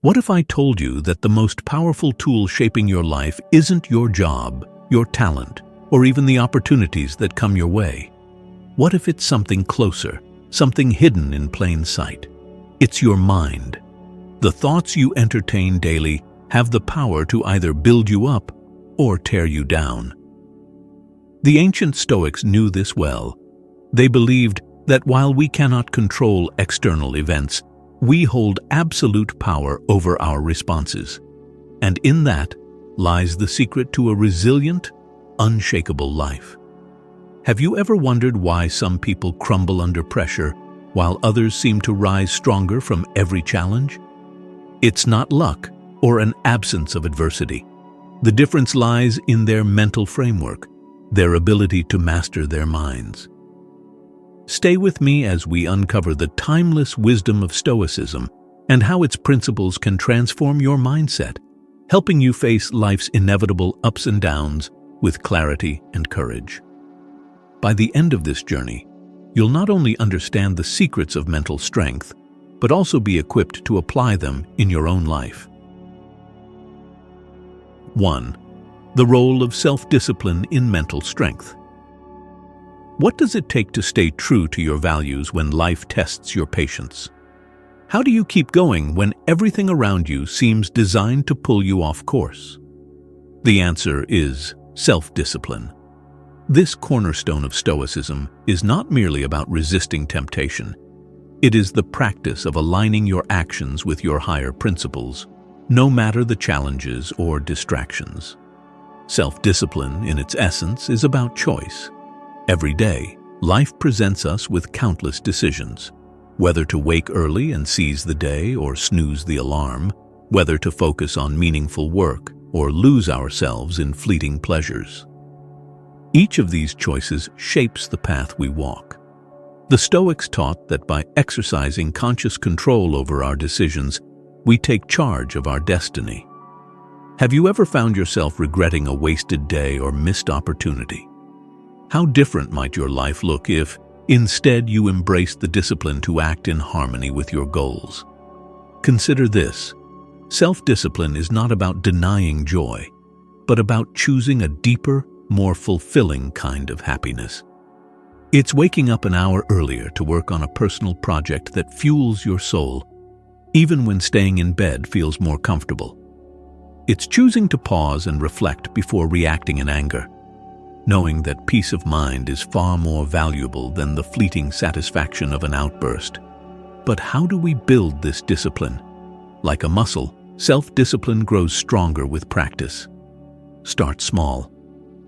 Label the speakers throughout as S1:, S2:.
S1: What if I told you that the most powerful tool shaping your life isn't your job, your talent, or even the opportunities that come your way? What if it's something closer, something hidden in plain sight? It's your mind. The thoughts you entertain daily have the power to either build you up or tear you down. The ancient Stoics knew this well. They believed that while we cannot control external events, we hold absolute power over our responses. And in that lies the secret to a resilient, unshakable life. Have you ever wondered why some people crumble under pressure while others seem to rise stronger from every challenge? It's not luck or an absence of adversity. The difference lies in their mental framework, their ability to master their minds. Stay with me as we uncover the timeless wisdom of Stoicism and how its principles can transform your mindset, helping you face life's inevitable ups and downs with clarity and courage. By the end of this journey, you'll not only understand the secrets of mental strength, but also be equipped to apply them in your own life. 1. The role of self-discipline in mental strength. What does it take to stay true to your values when life tests your patience? How do you keep going when everything around you seems designed to pull you off course? The answer is self-discipline. This cornerstone of Stoicism is not merely about resisting temptation. It is the practice of aligning your actions with your higher principles, no matter the challenges or distractions. Self-discipline, in its essence, is about choice. Every day, life presents us with countless decisions. Whether to wake early and seize the day or snooze the alarm, whether to focus on meaningful work or lose ourselves in fleeting pleasures. Each of these choices shapes the path we walk. The Stoics taught that by exercising conscious control over our decisions, we take charge of our destiny. Have you ever found yourself regretting a wasted day or missed opportunity? How different might your life look if, instead, you embraced the discipline to act in harmony with your goals? Consider this. Self-discipline is not about denying joy, but about choosing a deeper, more fulfilling kind of happiness. It's waking up an hour earlier to work on a personal project that fuels your soul, even when staying in bed feels more comfortable. It's choosing to pause and reflect before reacting in anger, knowing that peace of mind is far more valuable than the fleeting satisfaction of an outburst. But how do we build this discipline? Like a muscle, self-discipline grows stronger with practice. Start small.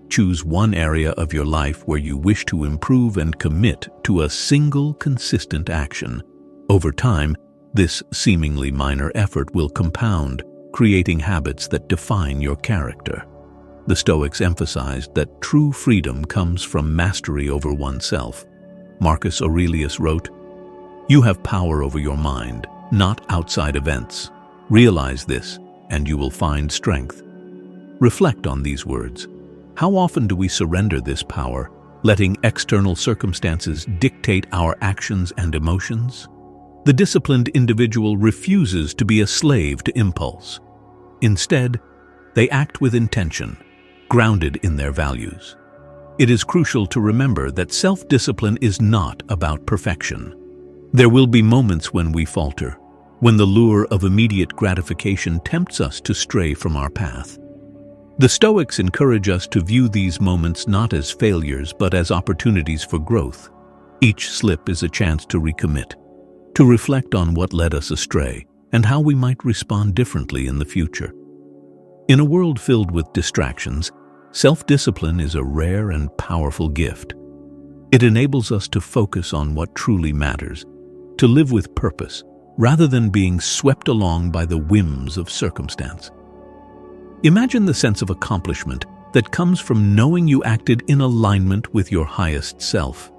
S1: Choose one area of your life where you wish to improve and commit to a single consistent action. Over time, this seemingly minor effort will compound, creating habits that define your character. The Stoics emphasized that true freedom comes from mastery over oneself. Marcus Aurelius wrote, "You have power over your mind, not outside events. Realize this, and you will find strength." Reflect on these words. How often do we surrender this power, letting external circumstances dictate our actions and emotions? The disciplined individual refuses to be a slave to impulse. Instead, they act with intention, grounded in their values. It is crucial to remember that self-discipline is not about perfection. There will be moments when we falter, when the lure of immediate gratification tempts us to stray from our path. The Stoics encourage us to view these moments not as failures but as opportunities for growth. Each slip is a chance to recommit, to reflect on what led us astray and how we might respond differently in the future. In a world filled with distractions, self-discipline is a rare and powerful gift. It enables us to focus on what truly matters, to live with purpose, rather than being swept along by the whims of circumstance. Imagine the sense of accomplishment that comes from knowing you acted in alignment with your highest self,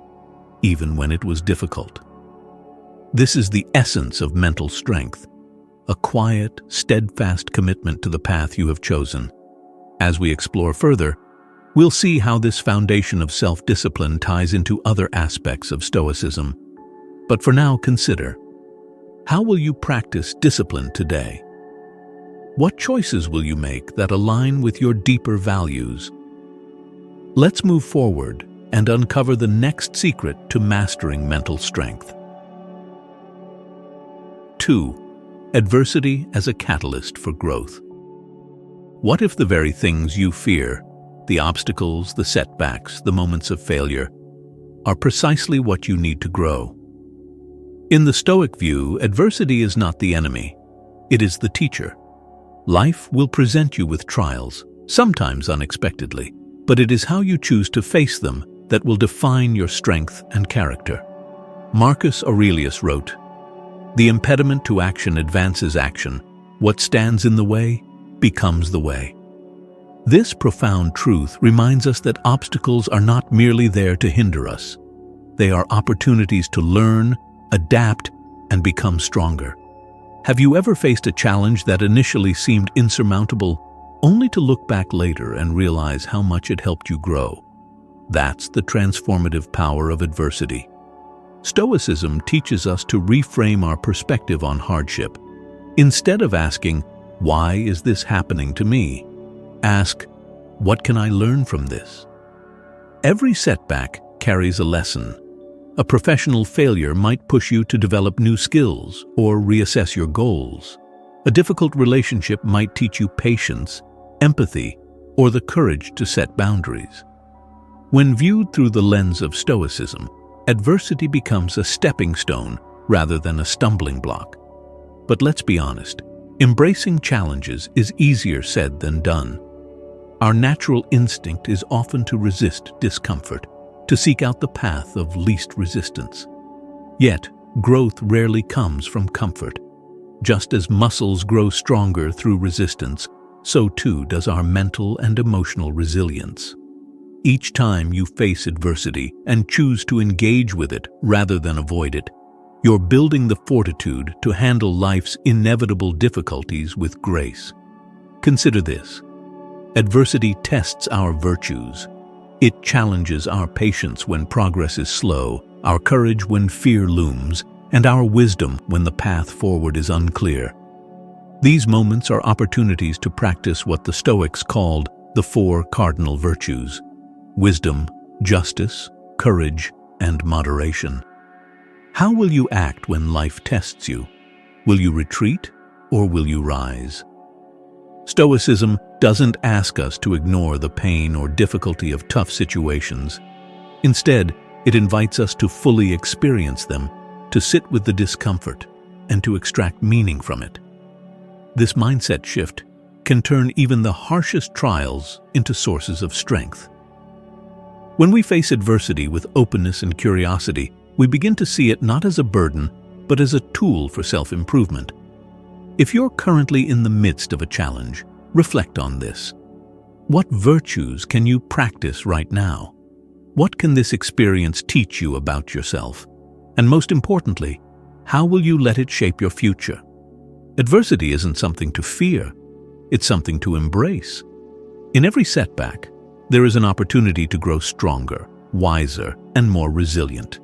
S1: even when it was difficult. This is the essence of mental strength, a quiet, steadfast commitment to the path you have chosen. As we explore further, we'll see how this foundation of self-discipline ties into other aspects of Stoicism. But for now, consider, how will you practice discipline today? What choices will you make that align with your deeper values? Let's move forward and uncover the next secret to mastering mental strength. 2. Adversity as a catalyst for growth. What if the very things you fear, the obstacles, the setbacks, the moments of failure, are precisely what you need to grow? In the Stoic view, adversity is not the enemy, it is the teacher. Life will present you with trials, sometimes unexpectedly, but it is how you choose to face them that will define your strength and character. Marcus Aurelius wrote, "The impediment to action advances action. What stands in the way becomes the way." This profound truth reminds us that obstacles are not merely there to hinder us. They are opportunities to learn, adapt, and become stronger. Have you ever faced a challenge that initially seemed insurmountable, only to look back later and realize how much it helped you grow? That's the transformative power of adversity. Stoicism teaches us to reframe our perspective on hardship. Instead of asking, "Why is this happening to me?" ask, "What can I learn from this?" Every setback carries a lesson. A professional failure might push you to develop new skills or reassess your goals. A difficult relationship might teach you patience, empathy, or the courage to set boundaries. When viewed through the lens of Stoicism, adversity becomes a stepping stone rather than a stumbling block. But let's be honest, embracing challenges is easier said than done. Our natural instinct is often to resist discomfort, to seek out the path of least resistance. Yet, growth rarely comes from comfort. Just as muscles grow stronger through resistance, so too does our mental and emotional resilience. Each time you face adversity and choose to engage with it rather than avoid it, you're building the fortitude to handle life's inevitable difficulties with grace. Consider this. Adversity tests our virtues. It challenges our patience when progress is slow, our courage when fear looms, and our wisdom when the path forward is unclear. These moments are opportunities to practice what the Stoics called the 4 cardinal virtues: wisdom, justice, courage, and moderation. How will you act when life tests you? Will you retreat or will you rise? Stoicism doesn't ask us to ignore the pain or difficulty of tough situations. Instead, it invites us to fully experience them, to sit with the discomfort, and to extract meaning from it. This mindset shift can turn even the harshest trials into sources of strength. When we face adversity with openness and curiosity, we begin to see it not as a burden, but as a tool for self-improvement. If you're currently in the midst of a challenge, reflect on this. What virtues can you practice right now? What can this experience teach you about yourself? And most importantly, how will you let it shape your future? Adversity isn't something to fear, it's something to embrace. In every setback, there is an opportunity to grow stronger, wiser, and more resilient.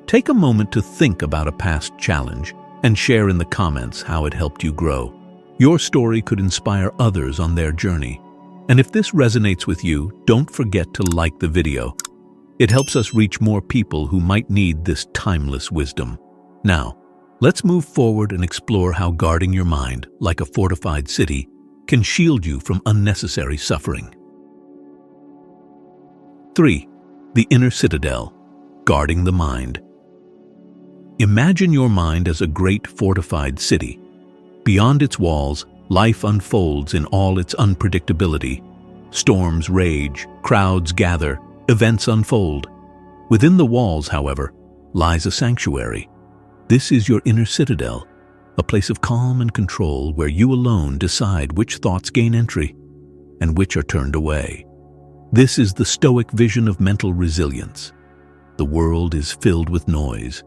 S1: Take a moment to think about a past challenge and share in the comments how it helped you grow. Your story could inspire others on their journey. And if this resonates with you, don't forget to like the video. It helps us reach more people who might need this timeless wisdom. Now, let's move forward and explore how guarding your mind, like a fortified city, can shield you from unnecessary suffering. 3. The inner citadel, guarding the mind. Imagine your mind as a great fortified city. Beyond its walls, life unfolds in all its unpredictability. Storms rage, crowds gather, events unfold. Within the walls, however, lies a sanctuary. This is your inner citadel, a place of calm and control where you alone decide which thoughts gain entry and which are turned away. This is the Stoic vision of mental resilience. The world is filled with noise.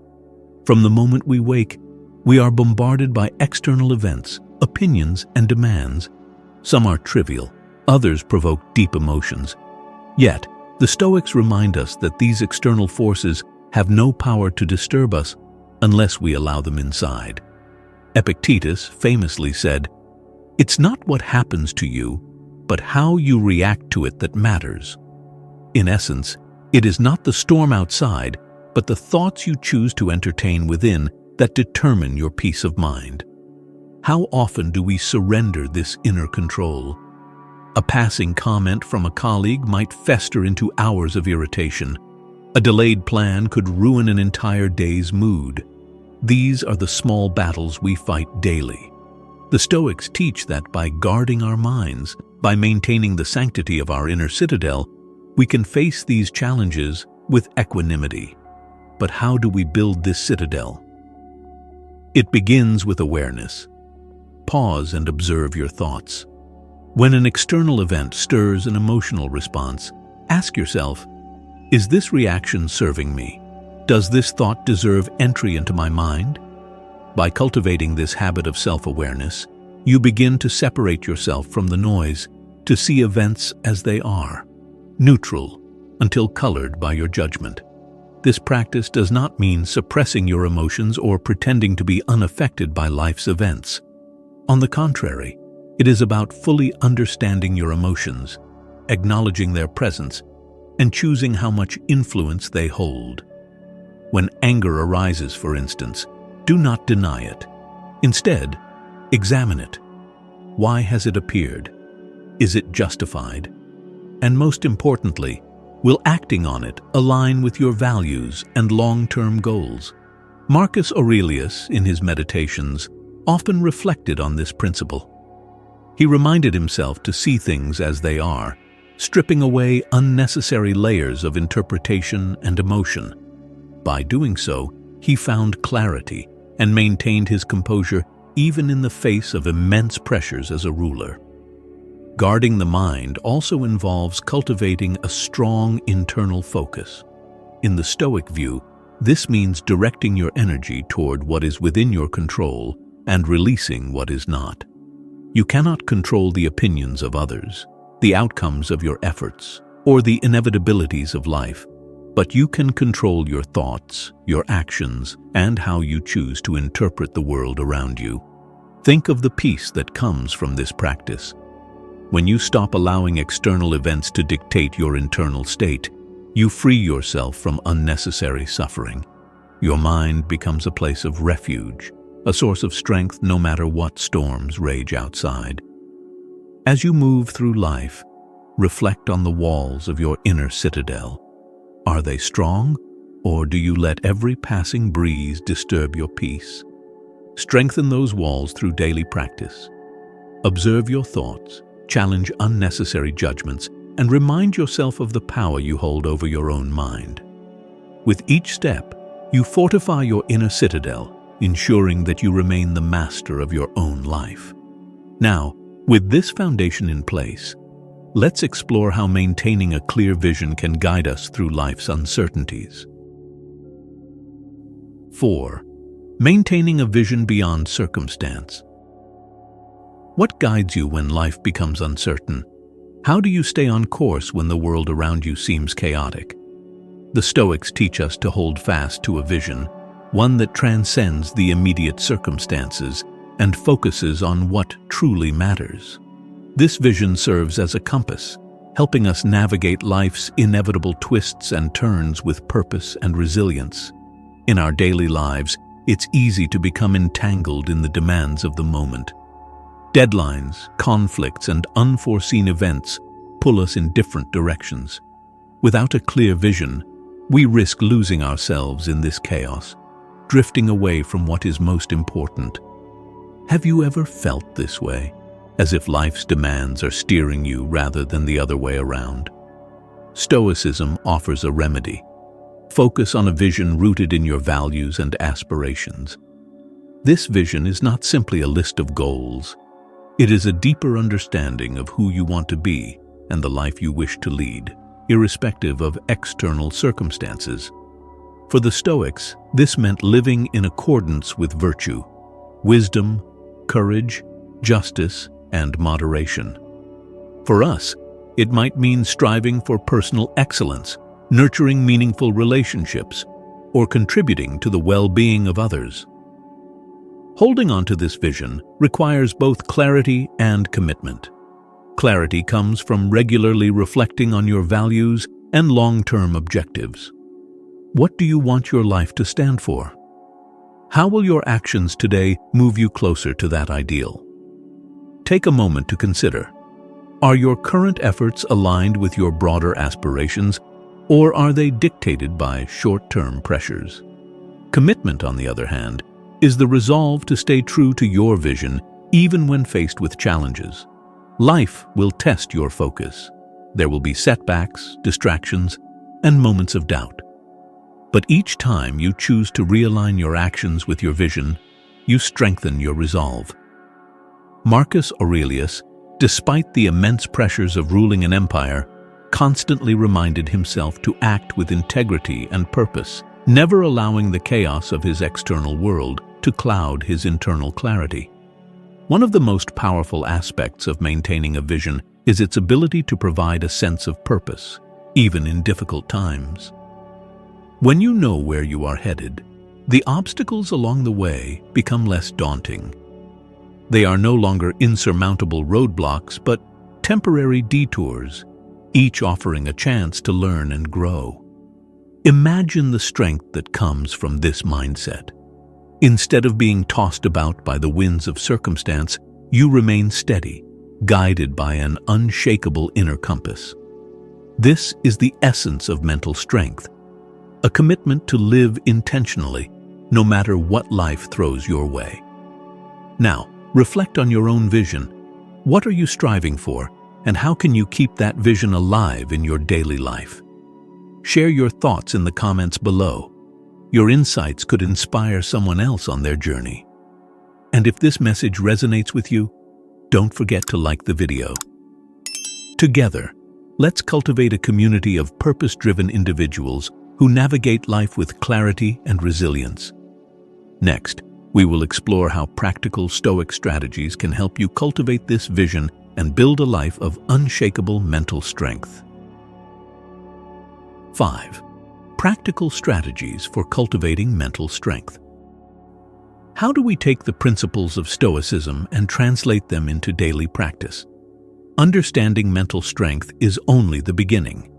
S1: From the moment we wake, we are bombarded by external events, opinions, and demands. Some are trivial, others provoke deep emotions. Yet, the Stoics remind us that these external forces have no power to disturb us unless we allow them inside. Epictetus famously said, It's not what happens to you, but how you react to it that matters. In essence, it is not the storm outside, but the thoughts you choose to entertain within that determine your peace of mind. How often do we surrender this inner control? A passing comment from a colleague might fester into hours of irritation. A delayed plan could ruin an entire day's mood. These are the small battles we fight daily. The Stoics teach that by guarding our minds, by maintaining the sanctity of our inner citadel, we can face these challenges with equanimity. But how do we build this citadel? It begins with awareness. Pause and observe your thoughts. When an external event stirs an emotional response, ask yourself, is this reaction serving me? Does this thought deserve entry into my mind? By cultivating this habit of self-awareness, you begin to separate yourself from the noise, to see events as they are, neutral until colored by your judgment. This practice does not mean suppressing your emotions or pretending to be unaffected by life's events. On the contrary, it is about fully understanding your emotions, acknowledging their presence, and choosing how much influence they hold. When anger arises, for instance, do not deny it. Instead, examine it. Why has it appeared? Is it justified? And most importantly, will acting on it align with your values and long-term goals? Marcus Aurelius, in his Meditations, often reflected on this principle. He reminded himself to see things as they are, stripping away unnecessary layers of interpretation and emotion. By doing so, he found clarity and maintained his composure even in the face of immense pressures as a ruler. Guarding the mind also involves cultivating a strong internal focus. In the Stoic view, this means directing your energy toward what is within your control and releasing what is not. You cannot control the opinions of others, the outcomes of your efforts, or the inevitabilities of life, but you can control your thoughts, your actions, and how you choose to interpret the world around you. Think of the peace that comes from this practice. When you stop allowing external events to dictate your internal state, you free yourself from unnecessary suffering. Your mind becomes a place of refuge, a source of strength no matter what storms rage outside. As you move through life, reflect on the walls of your inner citadel. Are they strong, or do you let every passing breeze disturb your peace? Strengthen those walls through daily practice. Observe your thoughts, challenge unnecessary judgments, and remind yourself of the power you hold over your own mind. With each step, you fortify your inner citadel, ensuring that you remain the master of your own life. Now, with this foundation in place, let's explore how maintaining a clear vision can guide us through life's uncertainties. 4. Maintaining a vision beyond circumstance. What guides you when life becomes uncertain? How do you stay on course when the world around you seems chaotic? The Stoics teach us to hold fast to a vision, one that transcends the immediate circumstances and focuses on what truly matters. This vision serves as a compass, helping us navigate life's inevitable twists and turns with purpose and resilience. In our daily lives, it's easy to become entangled in the demands of the moment. Deadlines, conflicts, and unforeseen events pull us in different directions. Without a clear vision, we risk losing ourselves in this chaos, drifting away from what is most important. Have you ever felt this way, as if life's demands are steering you rather than the other way around? Stoicism offers a remedy. Focus on a vision rooted in your values and aspirations. This vision is not simply a list of goals. It is a deeper understanding of who you want to be and the life you wish to lead, irrespective of external circumstances. For the Stoics, this meant living in accordance with virtue, wisdom, courage, justice, and moderation. For us, it might mean striving for personal excellence, nurturing meaningful relationships, or contributing to the well-being of others. Holding on to this vision requires both clarity and commitment. Clarity comes from regularly reflecting on your values and long-term objectives. What do you want your life to stand for? How will your actions today move you closer to that ideal? Take a moment to consider. Are your current efforts aligned with your broader aspirations, or are they dictated by short-term pressures? Commitment, on the other hand, is the resolve to stay true to your vision even when faced with challenges. Life will test your focus. There will be setbacks, distractions, and moments of doubt. But each time you choose to realign your actions with your vision, you strengthen your resolve. Marcus Aurelius, despite the immense pressures of ruling an empire, constantly reminded himself to act with integrity and purpose, never allowing the chaos of his external world to cloud his internal clarity. One of the most powerful aspects of maintaining a vision is its ability to provide a sense of purpose, even in difficult times. When you know where you are headed, the obstacles along the way become less daunting. They are no longer insurmountable roadblocks, but temporary detours, each offering a chance to learn and grow. Imagine the strength that comes from this mindset. Instead of being tossed about by the winds of circumstance, you remain steady, guided by an unshakable inner compass. This is the essence of mental strength, a commitment to live intentionally, no matter what life throws your way. Now, reflect on your own vision. What are you striving for, and how can you keep that vision alive in your daily life? Share your thoughts in the comments below. Your insights could inspire someone else on their journey. And if this message resonates with you, don't forget to like the video. Together, let's cultivate a community of purpose-driven individuals who navigate life with clarity and resilience. Next, we will explore how practical Stoic strategies can help you cultivate this vision and build a life of unshakable mental strength. 5. Practical strategies for cultivating mental strength. How do we take the principles of Stoicism and translate them into daily practice? Understanding mental strength is only the beginning.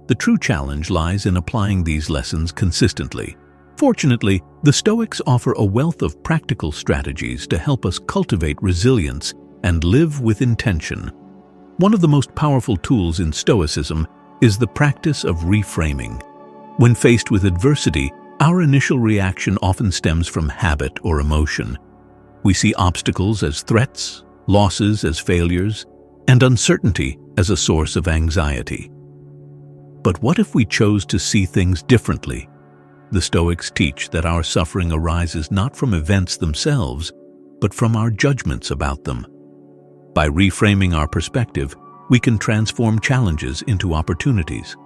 S1: The true challenge lies in applying these lessons consistently. Fortunately, the Stoics offer a wealth of practical strategies to help us cultivate resilience and live with intention. One of the most powerful tools in Stoicism is the practice of reframing. When faced with adversity, our initial reaction often stems from habit or emotion. We see obstacles as threats, losses as failures, and uncertainty as a source of anxiety. But what if we chose to see things differently? The Stoics teach that our suffering arises not from events themselves, but from our judgments about them. By reframing our perspective, we can transform challenges into opportunities.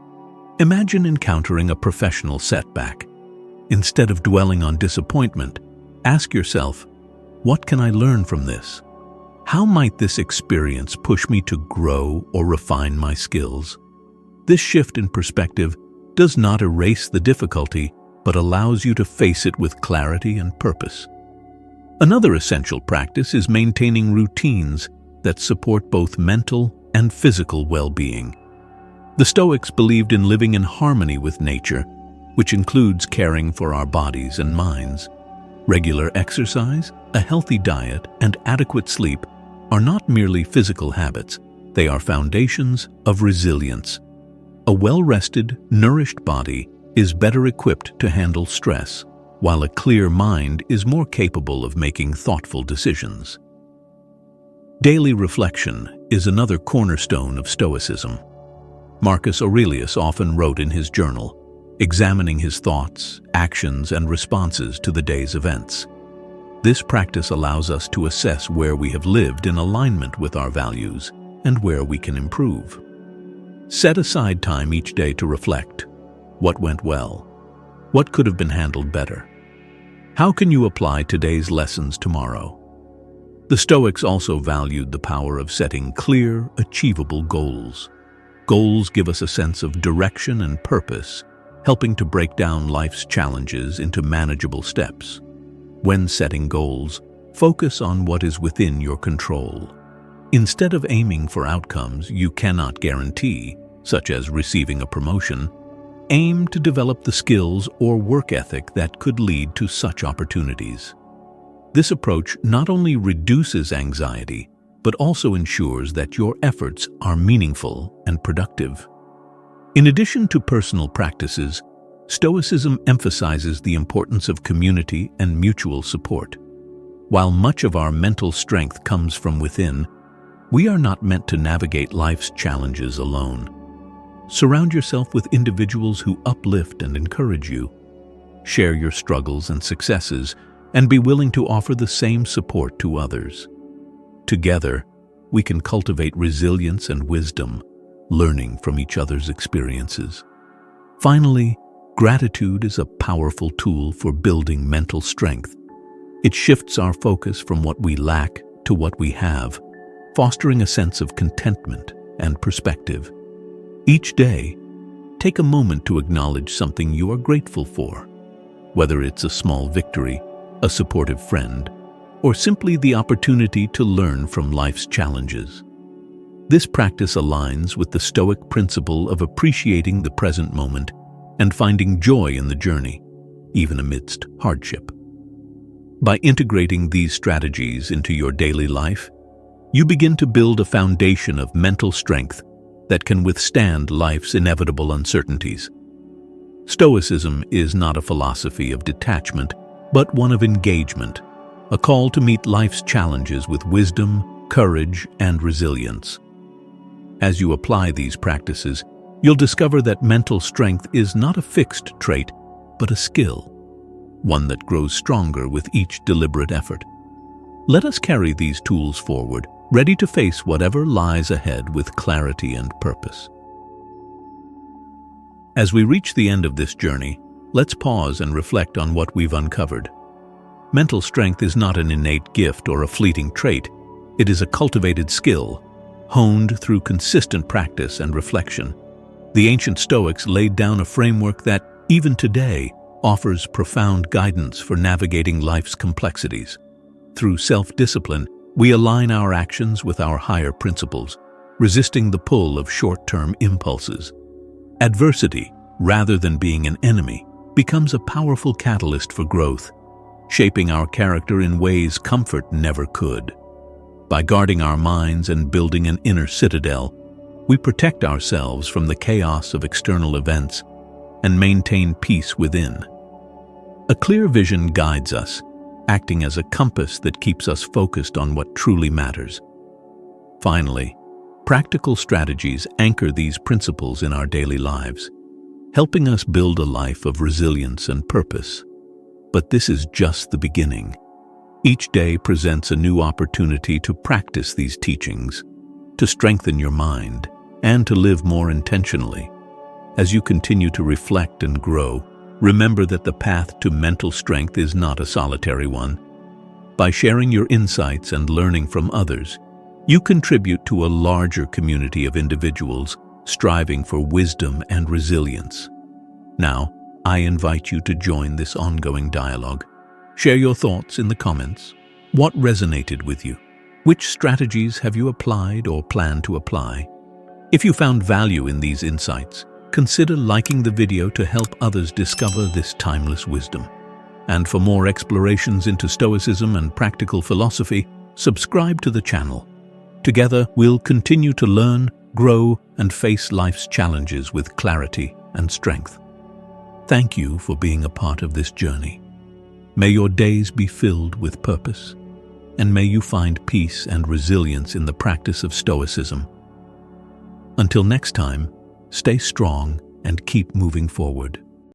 S1: Imagine encountering a professional setback. Instead of dwelling on disappointment, ask yourself, what can I learn from this? How might this experience push me to grow or refine my skills? This shift in perspective does not erase the difficulty, but allows you to face it with clarity and purpose. Another essential practice is maintaining routines that support both mental and physical well-being. The Stoics believed in living in harmony with nature, which includes caring for our bodies and minds. Regular exercise, a healthy diet, and adequate sleep are not merely physical habits, they are foundations of resilience. A well-rested, nourished body is better equipped to handle stress, while a clear mind is more capable of making thoughtful decisions. Daily reflection is another cornerstone of Stoicism. Marcus Aurelius often wrote in his journal, examining his thoughts, actions, and responses to the day's events. This practice allows us to assess where we have lived in alignment with our values and where we can improve. Set aside time each day to reflect. What went well? What could have been handled better? How can you apply today's lessons tomorrow? The Stoics also valued the power of setting clear, achievable goals. Goals give us a sense of direction and purpose, helping to break down life's challenges into manageable steps. When setting goals, Focus on what is within your control. Instead of aiming for outcomes you cannot guarantee, such as receiving a promotion, aim to develop the skills or work ethic that could lead to such opportunities. This approach not only reduces anxiety, but also ensures that your efforts are meaningful and productive. In addition to personal practices, Stoicism emphasizes the importance of community and mutual support. While much of our mental strength comes from within, we are not meant to navigate life's challenges alone. Surround yourself with individuals who uplift and encourage you. Share your struggles and successes, and be willing to offer the same support to others. Together, we can cultivate resilience and wisdom, learning from each other's experiences. Finally, gratitude is a powerful tool for building mental strength. It shifts our focus from what we lack to what we have, fostering a sense of contentment and perspective. Each day, take a moment to acknowledge something you are grateful for, whether it's a small victory, a supportive friend, or simply the opportunity to learn from life's challenges. This practice aligns with the Stoic principle of appreciating the present moment and finding joy in the journey, even amidst hardship. By integrating these strategies into your daily life, you begin to build a foundation of mental strength that can withstand life's inevitable uncertainties. Stoicism is not a philosophy of detachment, but one of engagement, a call to meet life's challenges with wisdom, courage, and resilience. As you apply these practices, you'll discover that mental strength is not a fixed trait, but a skill, one that grows stronger with each deliberate effort. Let us carry these tools forward, ready to face whatever lies ahead with clarity and purpose. As we reach the end of this journey, let's pause and reflect on what we've uncovered. Mental strength is not an innate gift or a fleeting trait. It is a cultivated skill, honed through consistent practice and reflection. The ancient Stoics laid down a framework that, even today, offers profound guidance for navigating life's complexities. Through self-discipline, we align our actions with our higher principles, resisting the pull of short-term impulses. Adversity, rather than being an enemy, becomes a powerful catalyst for growth, shaping our character in ways comfort never could. By guarding our minds and building an inner citadel, we protect ourselves from the chaos of external events and maintain peace within. A clear vision guides us, acting as a compass that keeps us focused on what truly matters. Finally, practical strategies anchor these principles in our daily lives, helping us build a life of resilience and purpose. But this is just the beginning. Each day presents a new opportunity to practice these teachings, to strengthen your mind, and to live more intentionally. As you continue to reflect and grow, remember that the path to mental strength is not a solitary one. By sharing your insights and learning from others, you contribute to a larger community of individuals striving for wisdom and resilience. Now, I invite you to join this ongoing dialogue. Share your thoughts in the comments. What resonated with you? Which strategies have you applied or plan to apply? If you found value in these insights, consider liking the video to help others discover this timeless wisdom. And for more explorations into Stoicism and practical philosophy, subscribe to the channel. Together, we'll continue to learn, grow, and face life's challenges with clarity and strength. Thank you for being a part of this journey. May your days be filled with purpose, and may you find peace and resilience in the practice of Stoicism. Until next time, stay strong and keep moving forward.